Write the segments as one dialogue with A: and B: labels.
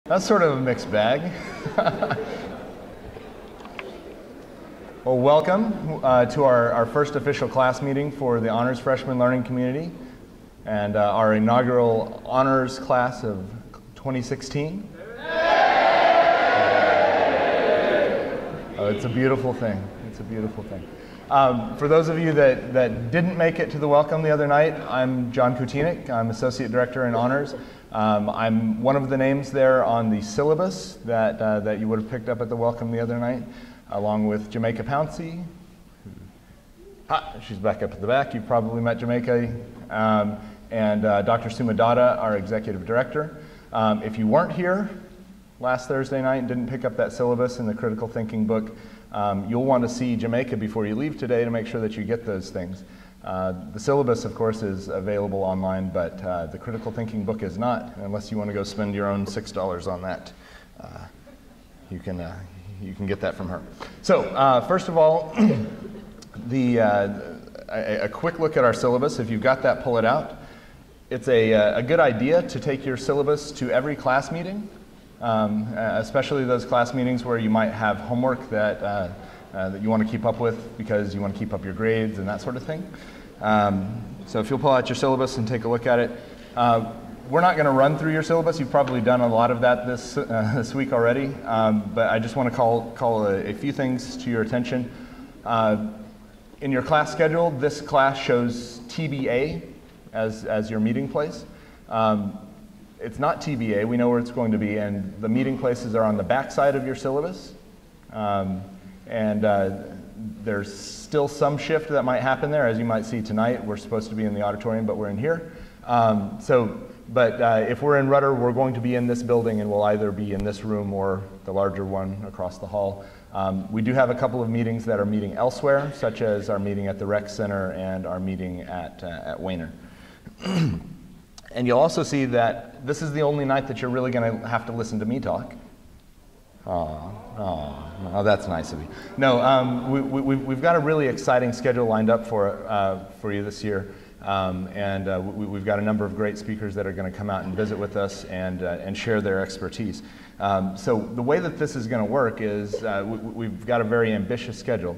A: That's sort of a mixed bag. Well, welcome to our first official class meeting for the Honors Freshman Learning Community and our inaugural Honors class of 2016. Oh, it's a beautiful thing. It's a beautiful thing. For those of you that didn't make it to the welcome the other night, I'm John Kutinik. I'm Associate Director in Honors. I'm one of the names there on the syllabus that you would have picked up at the welcome the other night, along with Jamaica Pouncey. She's back up at the back. You've probably met Jamaica. And Dr. Sumadada, our Executive Director. If you weren't here last Thursday night and didn't pick up that syllabus in the Critical Thinking book, you'll want to see Jamaica before you leave today to make sure that you get those things. The syllabus, of course, is available online, but the Critical Thinking book is not, unless you want to go spend your own $6 on that. You can get that from her. So, first of all, a quick look at our syllabus. If you've got that, pull it out. It's a good idea to take your syllabus to every class meeting, especially those class meetings where you might have homework that you want to keep up with because you want to keep up your grades and that sort of thing. So if you'll pull out your syllabus and take a look at it. We're not going to run through your syllabus. You've probably done a lot of that this week already, but I just want to call a few things to your attention. In your class schedule, this class shows TBA as your meeting place. It's not TBA. We know where it's going to be, and the meeting places are on the back side of your syllabus. There's still some shift that might happen there. As you might see tonight, we're supposed to be in the auditorium, but we're in here. But if we're in Rudder, we're going to be in this building, and we'll either be in this room or the larger one across the hall. We do have a couple of meetings that are meeting elsewhere, such as our meeting at the Rec Center and our meeting at Wayner. And you'll also see that this is the only night that you're really going to have to listen to me talk. Oh, that's nice of you. No, we've got a really exciting schedule lined up for you this year. We've got a number of great speakers that are going to come out and visit with us and share their expertise. So the way that this is going to work is we've got a very ambitious schedule.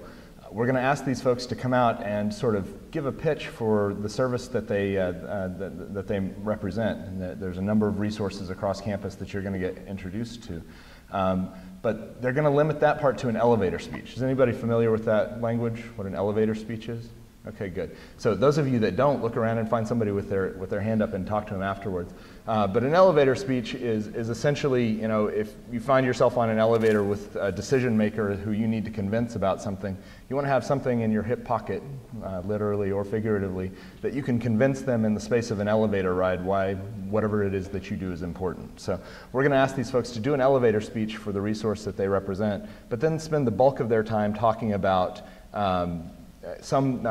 A: We're going to ask these folks to come out and sort of give a pitch for the service that they represent. And there's a number of resources across campus that you're going to get introduced to. But they're going to limit that part to an elevator speech. Is anybody familiar with that language, what an elevator speech is? Okay, good. So those of you that don't, look around and find somebody with their hand up and talk to them afterwards. But an elevator speech is essentially, you know, if you find yourself on an elevator with a decision maker who you need to convince about something, you want to have something in your hip pocket, literally or figuratively, that you can convince them in the space of an elevator ride why whatever it is that you do is important. So we're going to ask these folks to do an elevator speech for the resource that they represent, but then spend the bulk of their time talking about some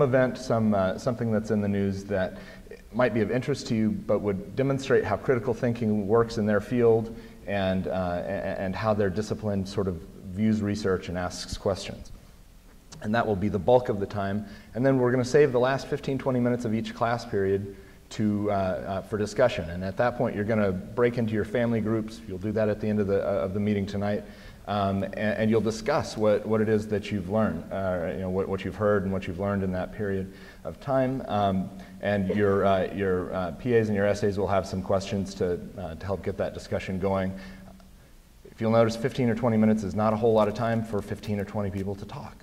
A: event, something that's in the news that might be of interest to you, but would demonstrate how critical thinking works in their field and how their discipline sort of views research and asks questions. And that will be the bulk of the time. And then we're going to save the last 15-20 minutes of each class period for discussion. And at that point, you're going to break into your family groups. You'll do that at the end of the meeting tonight. And you'll discuss what it is that you've learned, you know, what you've heard and what you've learned in that period of time. And your PAs and your essays will have some questions to help get that discussion going. If you'll notice, 15 or 20 minutes is not a whole lot of time for 15 or 20 people to talk.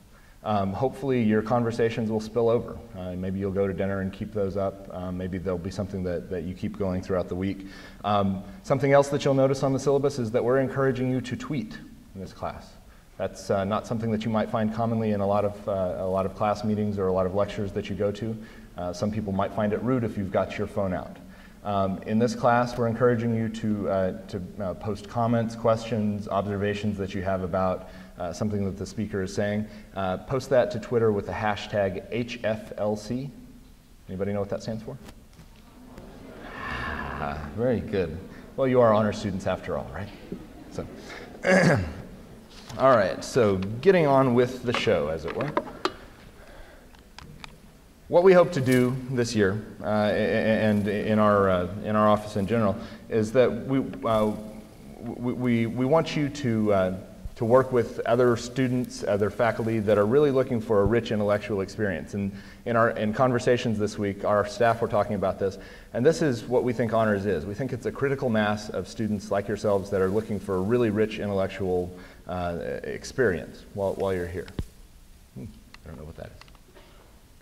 A: Hopefully your conversations will spill over. Maybe you'll go to dinner and keep those up. Maybe there'll be something that you keep going throughout the week. Something else that you'll notice on the syllabus is that we're encouraging you to tweet in this class. That's not something that you might find commonly in a lot of class meetings or a lot of lectures that you go to. Some people might find it rude if you've got your phone out. In this class, we're encouraging you to post comments, questions, observations that you have about something that the speaker is saying. Post that to Twitter with the hashtag HFLC. Anybody know what that stands for? Very good. Well, you are honor students after all, right? So. All right, so getting on with the show, as it were. What we hope to do this year, and in our office in general, is that we want you to work with other students, other faculty that are really looking for a rich intellectual experience. And in conversations this week, our staff were talking about this, and this is what we think honors is. We think it's a critical mass of students like yourselves that are looking for a really rich intellectual experience while you're here. I don't know what that is.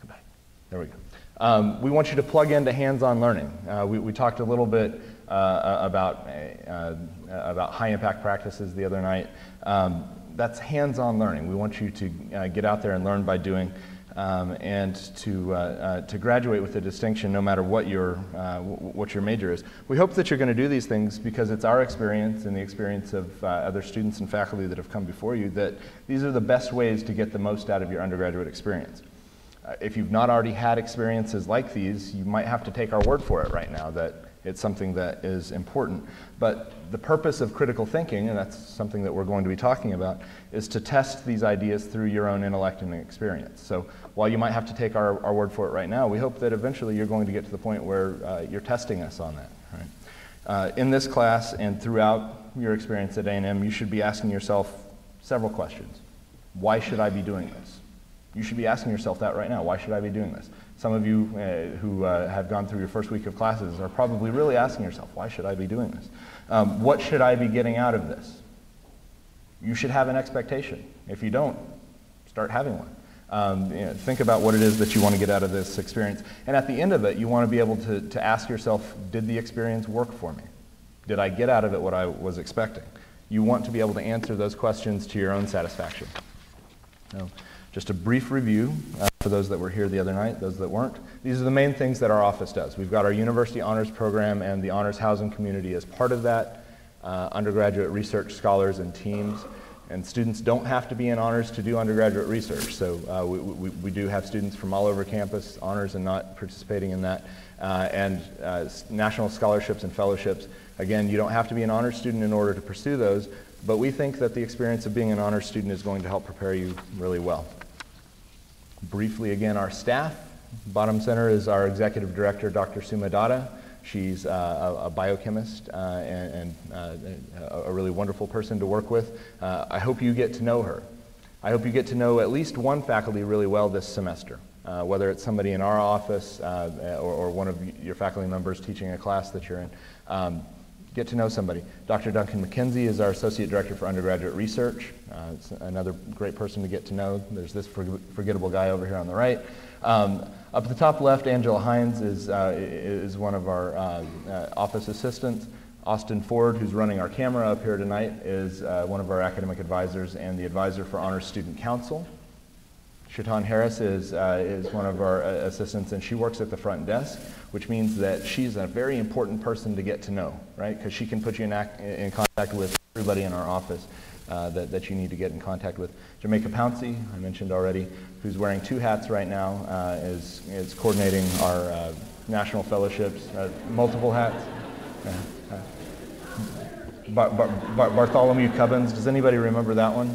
A: Come back. There we go. We want you to plug into hands-on learning. We talked a little bit about high-impact practices the other night. That's hands-on learning. We want you to get out there and learn by doing, and to graduate with a distinction no matter what your major is. We hope that you're going to do these things because it's our experience and the experience of other students and faculty that have come before you that these are the best ways to get the most out of your undergraduate experience. If you've not already had experiences like these, you might have to take our word for it right now that it's something that is important. But the purpose of critical thinking, and that's something that we're going to be talking about, is to test these ideas through your own intellect and experience. So while you might have to take our word for it right now, we hope that eventually you're going to get to the point where you're testing us on that. Right? In this class and throughout your experience at A&M, you should be asking yourself several questions. Why should I be doing this? You should be asking yourself that right now. Why should I be doing this? Some of you who have gone through your first week of classes are probably really asking yourself, why should I be doing this? What should I be getting out of this? You should have an expectation. If you don't, start having one. Think about what it is that you want to get out of this experience. And at the end of it, you want to be able to ask yourself, did the experience work for me? Did I get out of it what I was expecting? You want to be able to answer those questions to your own satisfaction. Now, just a brief review for those that were here the other night, those that weren't. These are the main things that our office does. We've got our University Honors Program and the Honors Housing Community as part of that, undergraduate research scholars and teams. And students don't have to be in honors to do undergraduate research. So we do have students from all over campus, honors and not participating in that. And national scholarships and fellowships. Again, you don't have to be an honors student in order to pursue those, but we think that the experience of being an honors student is going to help prepare you really well. Briefly again, our staff. Bottom center is our executive director, Dr. Suma Datta. She's a biochemist and a really wonderful person to work with. I hope you get to know her. I hope you get to know at least one faculty really well this semester, whether it's somebody in our office or one of your faculty members teaching a class that you're in. Get to know somebody. Dr. Duncan McKenzie is our Associate Director for Undergraduate Research. It's another great person to get to know. There's this forgettable guy over here on the right. Up at the top left, Angela Hines is one of our office assistants. Austin Ford, who's running our camera up here tonight, is one of our academic advisors and the advisor for Honors Student Council. Shaitan Harris is one of our assistants, and she works at the front desk, which means that she's a very important person to get to know, right? Because she can put you in contact with everybody in our office that you need to get in contact with. Jamaica Pouncey, I mentioned already, who's wearing two hats right now, is coordinating our national fellowships, multiple hats. Bartholomew Cubbins, does anybody remember that one?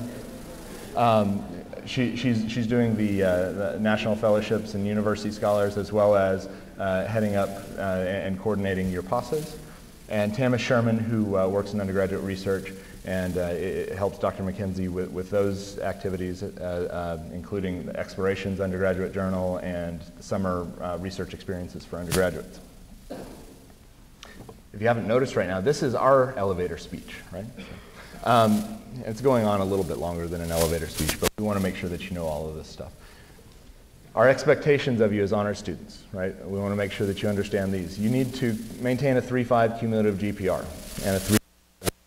A: She's doing the national fellowships and university scholars, as well as heading up and coordinating your PASAs. And Tamis Sherman, who works in undergraduate research and helps Dr. McKenzie with those activities, including Explorations Undergraduate Journal and summer research experiences for undergraduates. If you haven't noticed right now, this is our elevator speech, right? It's going on a little bit longer than an elevator speech, but we want to make sure that you know all of this stuff. Our expectations of you as honors students, right? We want to make sure that you understand these. You need to maintain a 3.5 cumulative GPR and a 3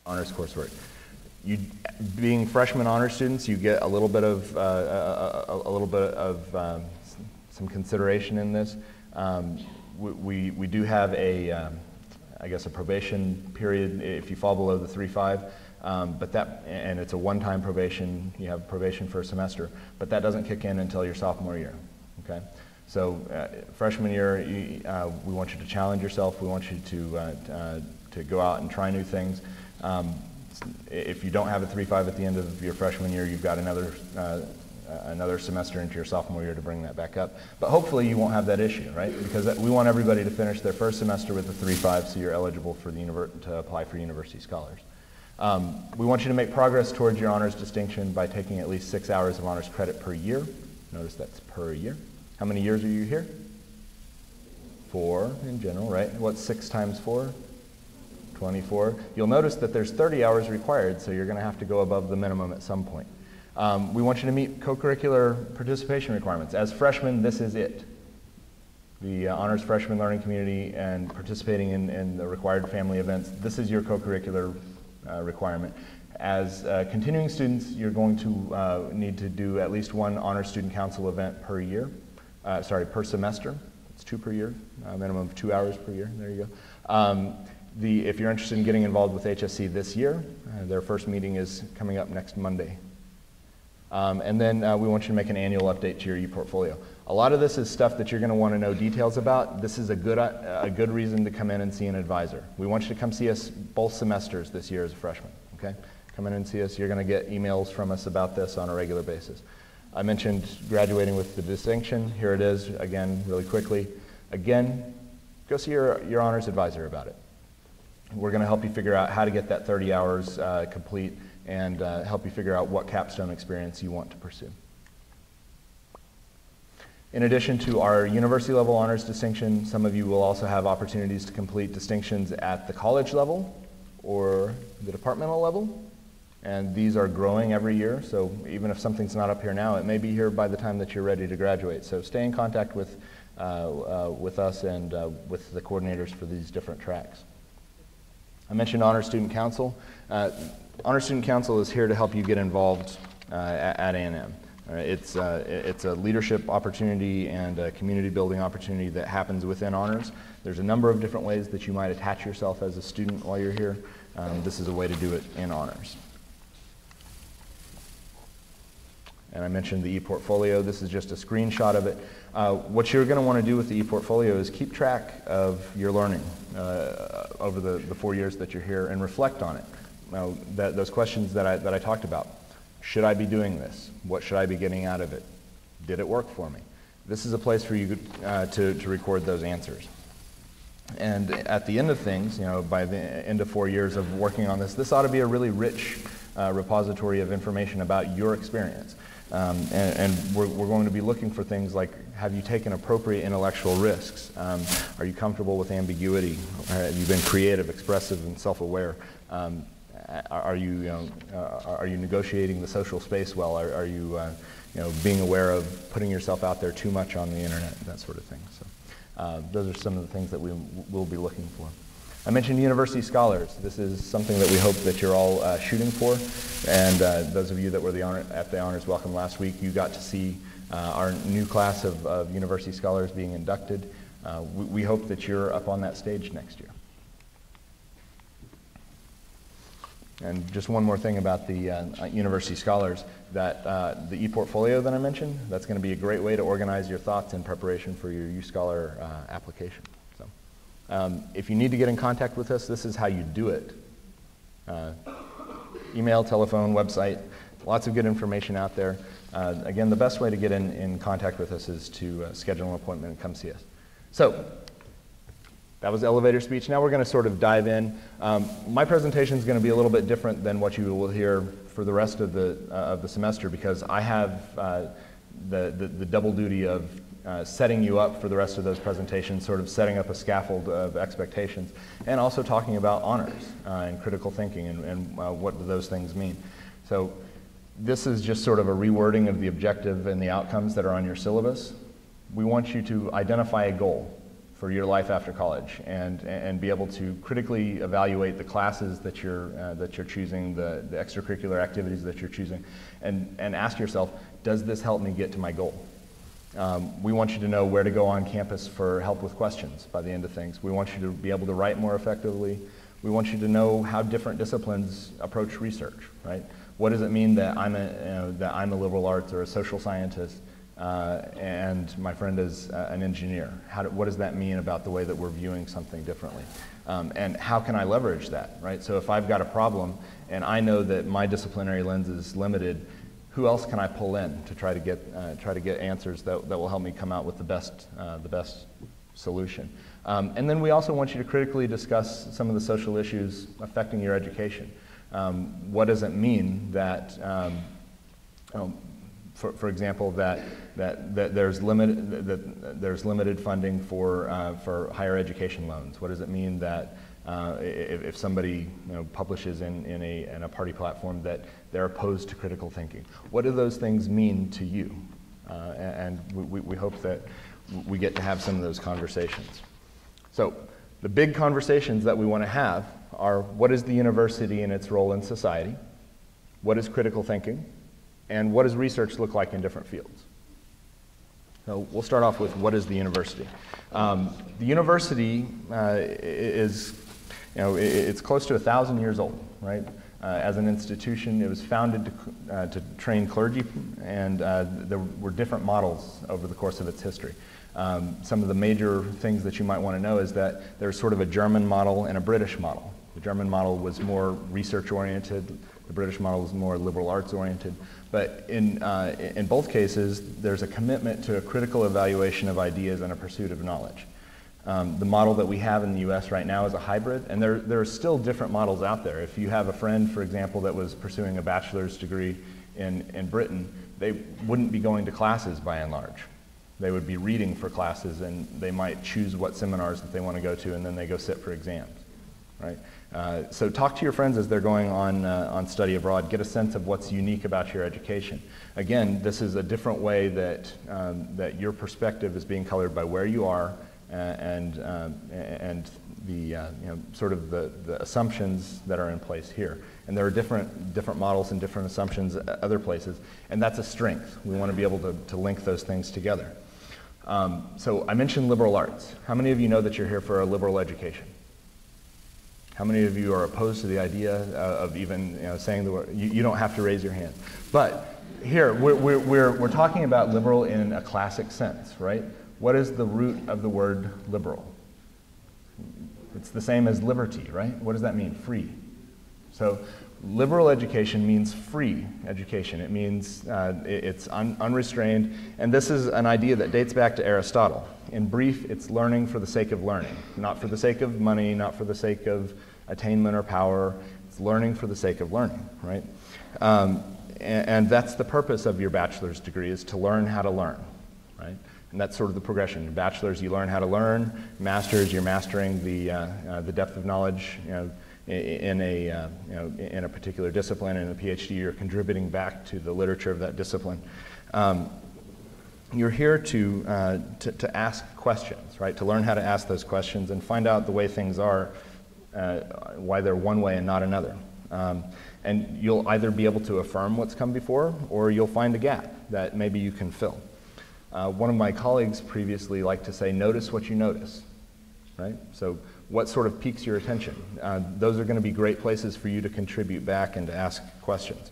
A: honors coursework. Being freshman honors students, you get a little bit of some consideration in this. We do have I guess a probation period if you fall below the 3.5. And it's a one-time probation. You have probation for a semester, but that doesn't kick in until your sophomore year. Okay, so freshman year, we want you to challenge yourself. We want you to go out and try new things. If you don't have a 3.5 at the end of your freshman year, you've got another semester into your sophomore year to bring that back up. But hopefully you won't have that issue, right? Because we want everybody to finish their first semester with a 3.5, so you're eligible for to apply for university scholars. We want you to make progress towards your honors distinction by taking at least 6 hours of honors credit per year. Notice that's per year. How many years are you here? 4 in general, right? What's 6 times 4? 24. You'll notice that there's 30 hours required, so you're going to have to go above the minimum at some point. We want you to meet co-curricular participation requirements. As freshmen, this is it. The honors freshman learning community and participating in the required family events, this is your co-curricular requirement. As continuing students, you're going to need to do at least 1 honors student council event per year, per semester. It's 2 per year, minimum of 2 hours per year. There you go. If you're interested in getting involved with HFC this year, their first meeting is coming up next Monday. And then we want you to make an annual update to your e-portfolio. A lot of this is stuff that you're going to want to know details about. This is a good reason to come in and see an advisor. We want you to come see us both semesters this year as a freshman. Okay? Come in and see us. You're going to get emails from us about this on a regular basis. I mentioned graduating with the distinction. Here it is, again, really quickly. Again, go see your honors advisor about it. We're going to help you figure out how to get that 30 hours complete and help you figure out what capstone experience you want to pursue. In addition to our university level honors distinction, some of you will also have opportunities to complete distinctions at the college level or the departmental level. And these are growing every year, so even if something's not up here now, it may be here by the time that you're ready to graduate. So stay in contact with us and with the coordinators for these different tracks. I mentioned Honor Student Council. Honor Student Council is here to help you get involved at A&M. It's a leadership opportunity and a community building opportunity that happens within honors. There's a number of different ways that you might attach yourself as a student while you're here. This is a way to do it in honors. And I mentioned the e-portfolio. This is just a screenshot of it. What you're going to want to do with the e-portfolio is keep track of your learning over the 4 years that you're here and reflect on it. Now, those questions that I talked about. Should I be doing this? What should I be getting out of it? Did it work for me? This is a place for you to record those answers. And at the end of things, by the end of 4 years of working on this, this ought to be a really rich repository of information about your experience. And we're going to be looking for things like, have you taken appropriate intellectual risks? Are you comfortable with ambiguity? Have you been creative, expressive, and self-aware? Are you negotiating the social space well? Are you being aware of putting yourself out there too much on the internet, that sort of thing. So those are some of the things that we will be looking for. I mentioned university scholars. This is something that we hope that you're all shooting for. And those of you that were at the Honors Welcome last week, you got to see our new class of university scholars being inducted. We hope that you're up on that stage next year. And just one more thing about the university scholars, that the e-portfolio that I mentioned, that's going to be a great way to organize your thoughts in preparation for your U-Scholar application. So, if you need to get in contact with us, this is how you do it. Email, telephone, website, lots of good information out there. Again, the best way to get in contact with us is to schedule an appointment and come see us. So, that was elevator speech. Now we're going to sort of dive in. My presentation is going to be a little bit different than what you will hear for the rest of the semester, because I have the double duty of setting you up for the rest of those presentations, sort of setting up a scaffold of expectations, and also talking about honors and critical thinking and what do those things mean. So this is just sort of a rewording of the objective and the outcomes that are on your syllabus. We want you to identify a goal for your life after college, and be able to critically evaluate the classes that you're choosing, the extracurricular activities that you're choosing, and ask yourself, does this help me get to my goal? We want you to know where to go on campus for help with questions by the end of things. We want you to be able to write more effectively. We want you to know how different disciplines approach research, right? What does it mean that I'm a liberal arts or a social scientist, and my friend is an engineer? What does that mean about the way that we're viewing something differently? And how can I leverage that, right? So if I've got a problem and I know that my disciplinary lens is limited, who else can I pull in to try to get answers that will help me come out with the best solution? And then we also want you to critically discuss some of the social issues affecting your education. What does it mean that, for example, that there's limited funding for higher education loans? What does it mean that if somebody publishes in a party platform that they're opposed to critical thinking? What do those things mean to you? And we hope that we get to have some of those conversations. So the big conversations that we want to have are, what is the university and its role in society? What is critical thinking? And what does research look like in different fields? So we'll start off with, what is the university? The university is, it's close to 1,000 years old, right? As an institution, it was founded to train clergy, and there were different models over the course of its history. Some of the major things that you might want to know is that there's sort of a German model and a British model. The German model was more research-oriented. The British model was more liberal arts-oriented. But in both cases, there's a commitment to a critical evaluation of ideas and a pursuit of knowledge. The model that we have in the US right now is a hybrid, and there are still different models out there. If you have a friend, for example, that was pursuing a bachelor's degree in Britain, they wouldn't be going to classes by and large. They would be reading for classes, and they might choose what seminars that they want to go to, and then they go sit for exams, right? So talk to your friends as they're going on study abroad. Get a sense of what's unique about your education. Again, this is a different way that your perspective is being colored by where you are and the sort of the assumptions that are in place here. And there are different models and different assumptions at other places, and that's a strength. We want to be able to link those things together. So I mentioned liberal arts. How many of you know that you're here for a liberal education? How many of you are opposed to the idea of even saying the word? You don't have to raise your hand. But here, we're talking about liberal in a classic sense, right? What is the root of the word liberal? It's the same as liberty, right? What does that mean? Free. So liberal education means free education. It means it's unrestrained. And this is an idea that dates back to Aristotle. In brief, it's learning for the sake of learning, not for the sake of money, not for the sake of attainment or power. It's learning for the sake of learning, right? And that's the purpose of your bachelor's degree, is to learn how to learn, right? And that's sort of the progression. In bachelor's, you learn how to learn. Master's, you're mastering the depth of knowledge, in a particular discipline. And in a PhD, you're contributing back to the literature of that discipline. You're here to ask questions, right? To learn how to ask those questions and find out the way things are, why they're one way and not another. And you'll either be able to affirm what's come before, or you'll find a gap that maybe you can fill. One of my colleagues previously liked to say, notice what you notice, right? So what sort of piques your attention? Those are going to be great places for you to contribute back and to ask questions.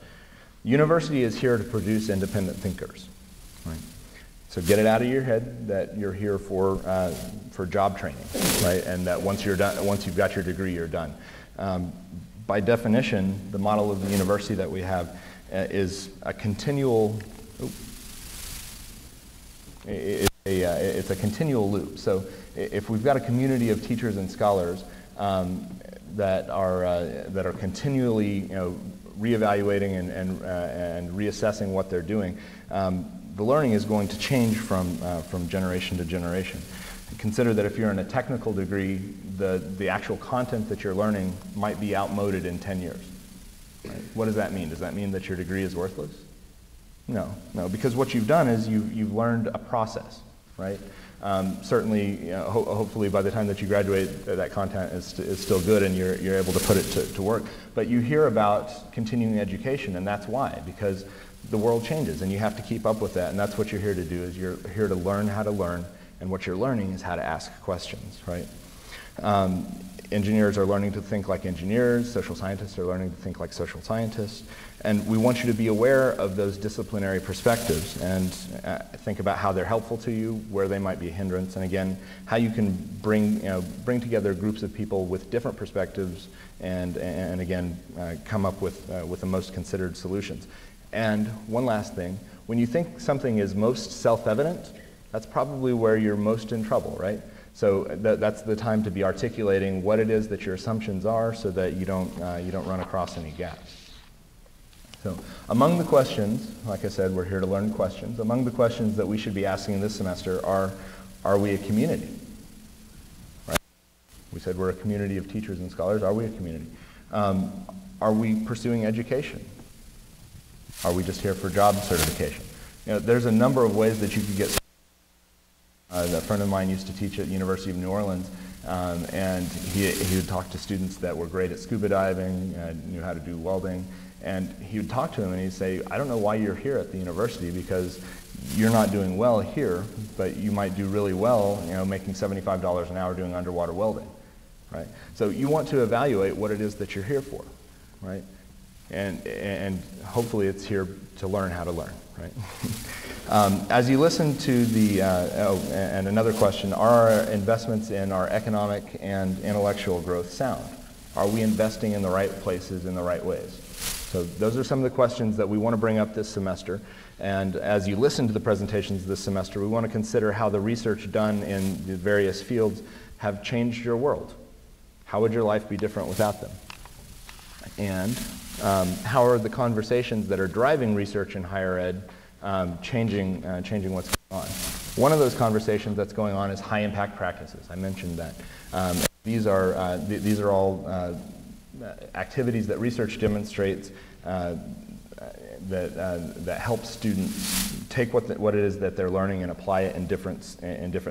A: University is here to produce independent thinkers, right? So get it out of your head that you're here for job training, right? And that once you've got your degree, you're done. By definition, the model of the university that we have is a continual. It's a continual loop. So if we've got a community of teachers and scholars that are continually reevaluating and reassessing what they're doing, the learning is going to change from generation to generation. Consider that if you're in a technical degree, the actual content that you're learning might be outmoded in 10 years. Right? What does that mean? Does that mean that your degree is worthless? No, because what you've done is you've learned a process, right? Certainly, hopefully by the time that you graduate, that content is still good and you're able to put it to work. But you hear about continuing education, and that's why, because the world changes and you have to keep up with that, and that's what you're here to do, is you're here to learn how to learn, and what you're learning is how to ask questions, right? Engineers are learning to think like engineers, social scientists are learning to think like social scientists, and we want you to be aware of those disciplinary perspectives and think about how they're helpful to you, where they might be a hindrance, and again, how you can bring together groups of people with different perspectives and again, come up with the most considered solutions. And one last thing, when you think something is most self-evident, that's probably where you're most in trouble, right? So that's the time to be articulating what it is that your assumptions are so that you don't run across any gaps. So among the questions, like I said, we're here to learn questions. Among the questions that we should be asking this semester are we a community? Right? We said we're a community of teachers and scholars. Are we a community? Are we pursuing education? Are we just here for job certification? You know, there's a number of ways that you could get. A friend of mine used to teach at the University of New Orleans, and he would talk to students that were great at scuba diving, knew how to do welding, and he would talk to them and he'd say, I don't know why you're here at the university, because you're not doing well here, but you might do really well, you know, making $75 an hour doing underwater welding, right? So you want to evaluate what it is that you're here for, right? And hopefully it's here to learn how to learn, right? As you listen to the, and another question, are our investments in our economic and intellectual growth sound? Are we investing in the right places in the right ways? So those are some of the questions that we want to bring up this semester. And as you listen to the presentations this semester, we want to consider how the research done in the various fields have changed your world. How would your life be different without them? And how are the conversations that are driving research in higher ed changing what's going on? One of those conversations that's going on is high impact practices. I mentioned that. These are all activities that research demonstrates that help students take what it is that they're learning and apply it in different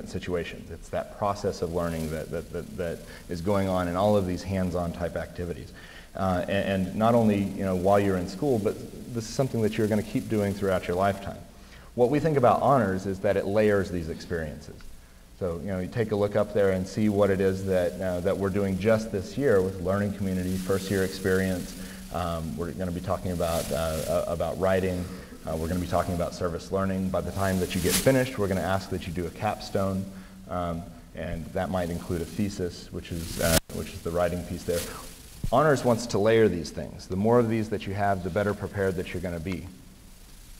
A: situations. It's that process of learning that is going on in all of these hands-on type activities. And not only while you're in school, but this is something that you're going to keep doing throughout your lifetime. What we think about honors is that it layers these experiences. So you take a look up there and see what it is that we're doing just this year with learning community, first year experience. We're going to be talking about writing. We're going to be talking about service learning. By the time that you get finished, we're going to ask that you do a capstone, and that might include a thesis, which is the writing piece there. Honors wants to layer these things. The more of these that you have, the better prepared that you're going to be.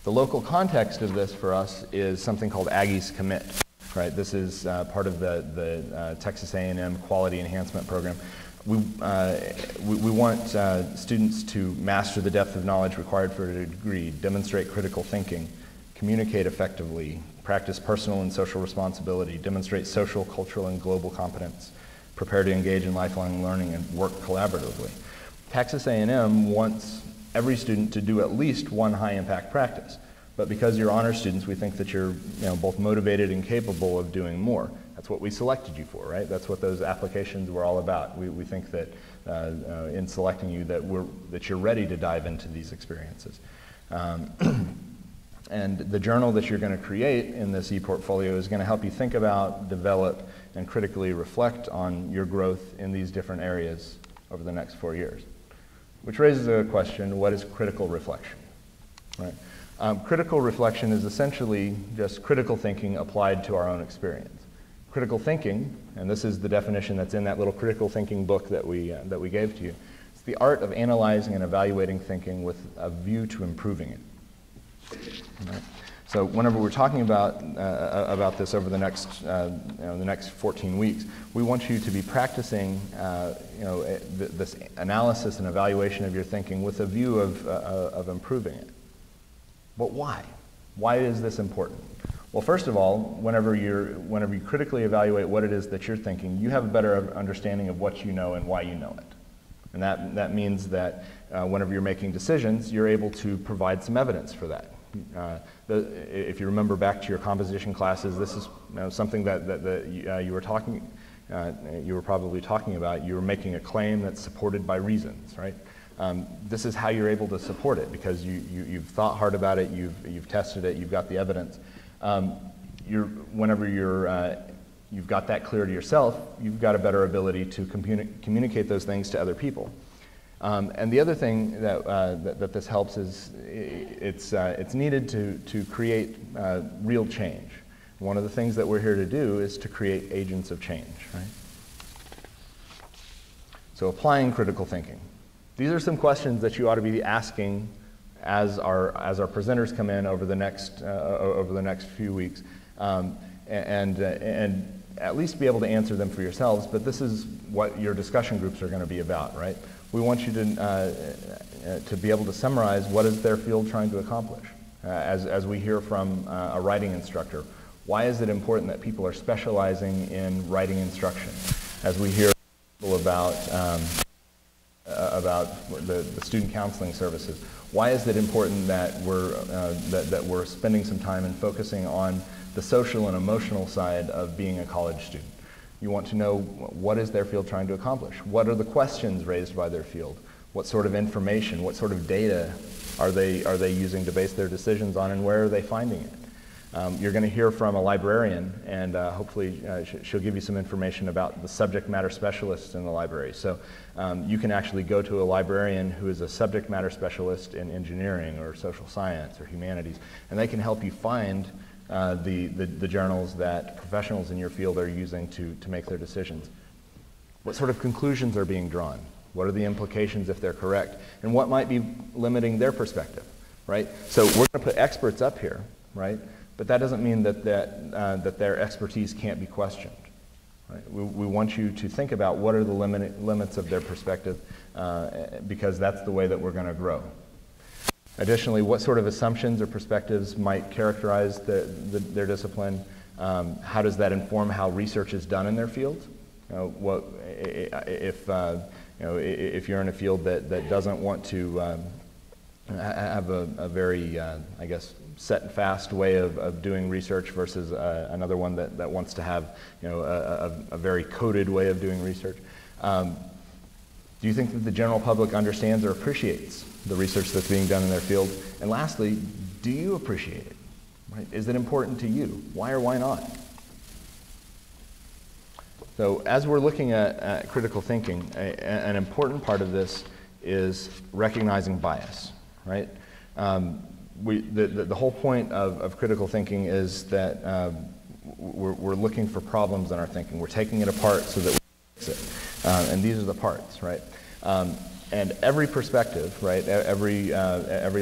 A: The local context of this for us is something called Aggies Commit. Right? This is part of the Texas A&M Quality Enhancement Program. We want students to master the depth of knowledge required for a degree, demonstrate critical thinking, communicate effectively, practice personal and social responsibility, demonstrate social, cultural, and global competence, prepare to engage in lifelong learning, and work collaboratively. Texas A&M wants every student to do at least one high-impact practice. But because you're honor students, we think that you're both motivated and capable of doing more. That's what we selected you for, right? That's what those applications were all about. We think that in selecting you that you're ready to dive into these experiences. And the journal that you're going to create in this e-portfolio is going to help you think about, develop, and critically reflect on your growth in these different areas over the next 4 years. Which raises a question, what is critical reflection? Right? Critical reflection is essentially just critical thinking applied to our own experience. Critical thinking, and this is the definition that's in that little critical thinking book that we gave to you, it's the art of analyzing and evaluating thinking with a view to improving it. Right? So whenever we're talking about this over the next 14 weeks, we want you to be practicing this analysis and evaluation of your thinking with a view of improving it. But why? Why is this important? Well, first of all, whenever you critically evaluate what it is that you're thinking, you have a better understanding of what you know and why you know it. And that means that whenever you're making decisions, you're able to provide some evidence for that. If you remember back to your composition classes, this is something that you were probably talking about. You were making a claim that's supported by reasons, right? This is how you're able to support it, because you've thought hard about it, you've tested it, you've got the evidence. Whenever you've got that clear to yourself, you've got a better ability to communicate those things to other people. And the other thing that this helps is it's needed to create real change. One of the things that we're here to do is to create agents of change, right? So applying critical thinking. These are some questions that you ought to be asking as our presenters come in over the next few weeks, and at least be able to answer them for yourselves, but this is what your discussion groups are going to be about, right? We want you to be able to summarize what is their field trying to accomplish. As we hear from a writing instructor, why is it important that people are specializing in writing instruction? As we hear about the student counseling services, why is it important that we're spending some time and focusing on the social and emotional side of being a college student? You want to know what is their field trying to accomplish? What are the questions raised by their field? What sort of information, what sort of data are they using to base their decisions on, and where are they finding it? You're going to hear from a librarian, and hopefully she'll give you some information about the subject matter specialists in the library. So you can actually go to a librarian who is a subject matter specialist in engineering or social science or humanities, and they can help you find the journals that professionals in your field are using to make their decisions. What sort of conclusions are being drawn? What are the implications if they're correct? And what might be limiting their perspective, right? So we're going to put experts up here, right? But that doesn't mean that their expertise can't be questioned. Right? We want you to think about what are the limits of their perspective, because that's the way that we're going to grow. Additionally, what sort of assumptions or perspectives might characterize their discipline? How does that inform how research is done in their field? If you're in a field that doesn't want to have a very, I guess, set and fast way of doing research versus another one that wants to have, a very coded way of doing research. Do you think that the general public understands or appreciates the research that's being done in their field? And lastly, do you appreciate it? Right? Is it important to you? Why or why not? So as we're looking at critical thinking, an important part of this is recognizing bias, right? The whole point of critical thinking is that we're looking for problems in our thinking. We're taking it apart so that we fix it. And these are the parts, right? And every perspective, right? Every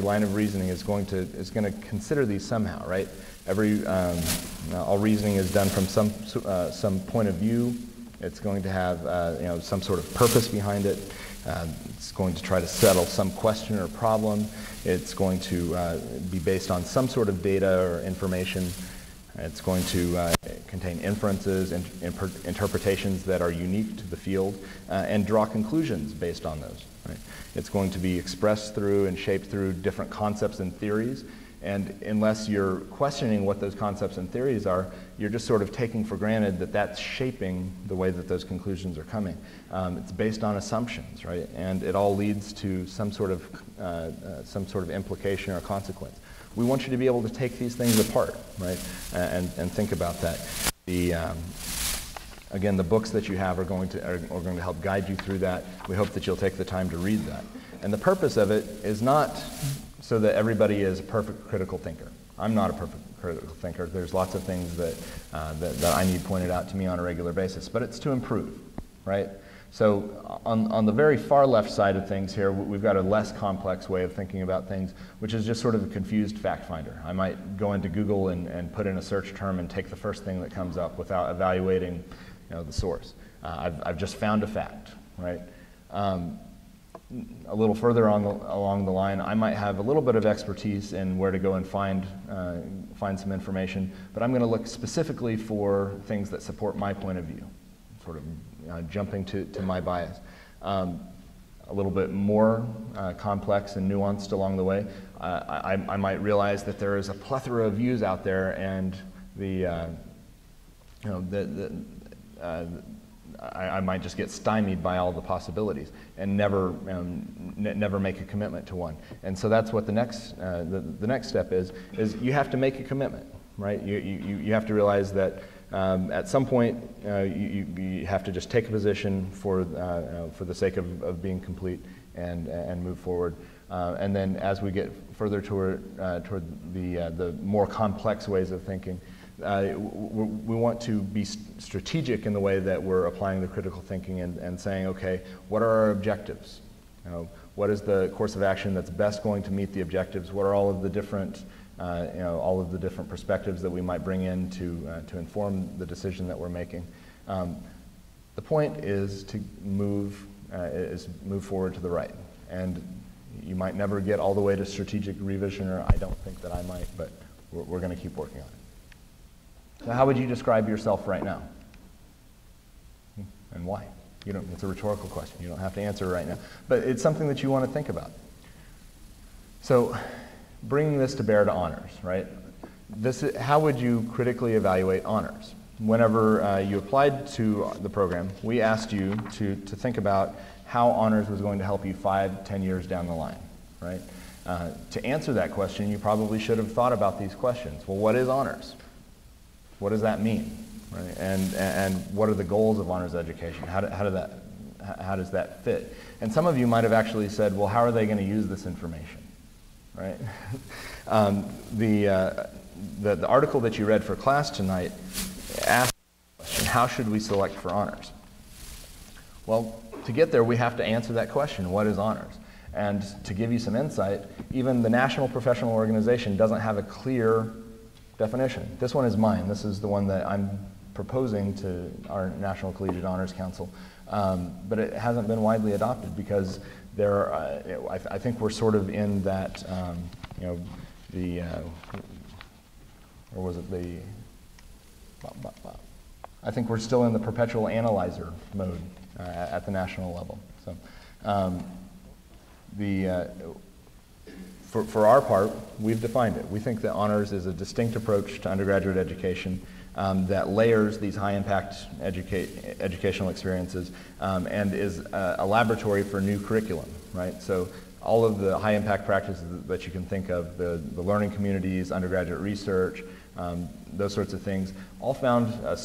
A: line of reasoning is going to consider these somehow, right? All reasoning is done from some point of view. It's going to have some sort of purpose behind it. It's going to try to settle some question or problem. It's going to be based on some sort of data or information. It's going to contain inferences and interpretations that are unique to the field, and draw conclusions based on those. Right? It's going to be expressed through and shaped through different concepts and theories. And unless you're questioning what those concepts and theories are, you're just sort of taking for granted that that's shaping the way that those conclusions are coming. It's based on assumptions, right? And it all leads to some sort of implication or consequence. We want you to be able to take these things apart, right? And think about that. Again, the books that you have are going to help guide you through that. We hope that you'll take the time to read that. And the purpose of it is not so that everybody is a perfect critical thinker. I'm not a perfect critical thinker. There's lots of things that I need pointed out to me on a regular basis, but it's to improve, right? So on the very far left side of things here, we've got a less complex way of thinking about things, which is just sort of a confused fact finder. I might go into Google and put in a search term and take the first thing that comes up without evaluating the source. I've just found a fact, right? A little further along the line, I might have a little bit of expertise in where to go and find some information, but I'm going to look specifically for things that support my point of view, sort of jumping to my bias. A little bit more complex and nuanced along the way, I might realize that there is a plethora of views out there, and I might just get stymied by all the possibilities and never make a commitment to one. And so that's what the next step is you have to make a commitment, right? You have to realize that at some point you have to just take a position for the sake of being complete and move forward. And then as we get further toward the more complex ways of thinking, we want to be strategic in the way that we're applying the critical thinking and saying, okay, what are our objectives? What is the course of action that's best going to meet the objectives? What are all of the different all of the different perspectives that we might bring in to inform the decision that we're making. The point is to move forward to the right. And you might never get all the way to strategic revision, or I don't think that I might, but we're going to keep working on it. So how would you describe yourself right now? And why? It's a rhetorical question. You don't have to answer right now. But it's something that you want to think about. So bringing this to bear to honors, right? How would you critically evaluate honors? Whenever you applied to the program, we asked you to think about how honors was going to help you 5-10 years down the line, right? To answer that question, you probably should have thought about these questions. Well, what is honors? What does that mean? Right? And what are the goals of honors education? How does that fit? And some of you might have actually said, well, how are they going to use this information? Right? The article that you read for class tonight asked the question, how should we select for honors? Well, to get there, we have to answer that question, what is honors? And to give you some insight, even the National Professional Organization doesn't have a clear definition. This one is mine. This is the one that I'm proposing to our National Collegiate Honors Council, but it hasn't been widely adopted because I think we're sort of in that, or was it the, I think we're still in the perpetual analyzer mode at the national level. So, for our part, we've defined it. We think that honors is a distinct approach to undergraduate education that layers these high-impact educational experiences and is a laboratory for new curriculum, right? So all of the high-impact practices that you can think of, the learning communities, undergraduate research, those sorts of things, all found